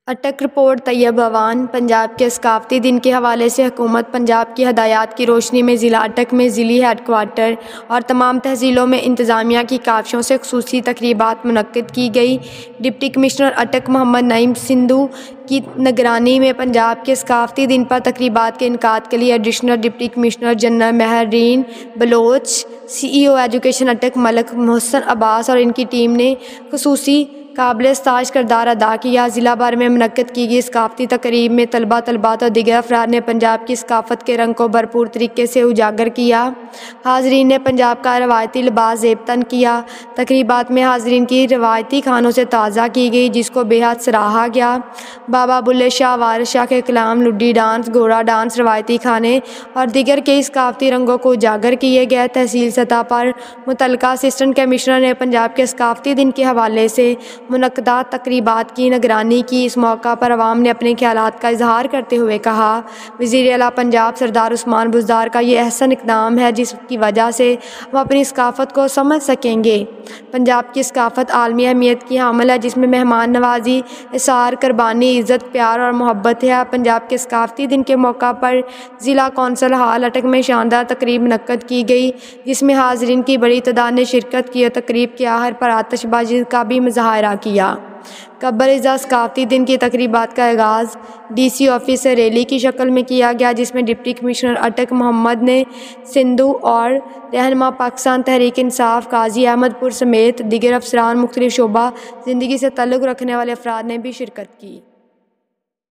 अटक रिपोर्ट तैयब अवान। पंजाब के सकाफ़ती दिन के हवाले से हुकूमत पंजाब की हदायत की रोशनी में ज़िला अटक में ज़िली हेडक्वार्टर और तमाम तहसीलों में इंतज़ामिया की काविशों से ख़ुसूसी तक़रीबात मुनक्किद की गई। डिप्टी कमिश्नर अटक मोहम्मद नईम सिंधु की निगरानी में पंजाब के सकाफ़ती दिन पर तक़रीबात के इनकाद के लिए additional deputy commissioner general Mehreen Baloch, CEO education Attock Malik Mohsin Abbas और इनकी टीम ने ख़ुसूसी काबिल-ए-ताज किरदार अदा किया। ज़िला भर में मुनक्किद की गई सकाफ़ती तक़रीब में तलबात और दीगर अफराद ने पंजाब की सकाफ़त के रंग को भरपूर तरीके से उजागर किया। हाज़रीन ने पंजाब का रवायती लिबास ज़ेब तन किया। तक़रीबात में हाज़रीन की रवायती खानों से ताज़ा की गई, जिसको बेहद सराहा गया। बाबा बुल्ले शाह, वारिस शाह के कलाम, लुड्डी डांस, घोड़ा डांस, रवायती खाने और दीगर कई सकाफ़ती रंगों को उजागर किए गए। तहसील सतह पर मुतल्लिका असिस्टेंट कमिश्नर ने पंजाब के सकाफ़ती दिन के हवाले से मुनक्किदा तक़रीबात की निगरानी की। इस मौका पर अवाम ने अपने ख्यालात का इजहार करते हुए कहा, वज़ीर आला पंजाब सरदार उस्मान बुज़दार का ये अहसन इक़दाम है जिसकी वजह से हम अपनी सकाफ़त को समझ सकेंगे। पंजाब की सकाफ़त आलमी अहमियत की हामिल है, जिसमें मेहमान नवाजी, इसार, कुर्बानी, इज़्ज़त, प्यार और मोहब्बत है। पंजाब के सकाफ़ती दिन के मौका पर ज़िला कौंसल हाल अटक में शानदार तक़रीब मुनक्किद की गई, जिसमें हाज़रीन की बड़ी तादाद ने शिरकत की और तक़रीब के आखिर पर आतिशबाज़ी का भी मुज़ाहरा किया। कब्र-ए-इज़्ज़ा सकाफ़ती दिन की तक़रीबात का आगाज़ DC ऑफिस से रैली की शक्ल में किया गया, जिसमें डिप्टी कमिश्नर अटक मोहम्मद ने सिंधु और रहनुमा पाकिस्तान तहरीक इंसाफ काजी अहमदपुर समेत दीगर अफसरान, मुख्तलिफ शोबा ज़िंदगी से ताल्लुक़ रखने वाले अफराद ने भी शिरकत की।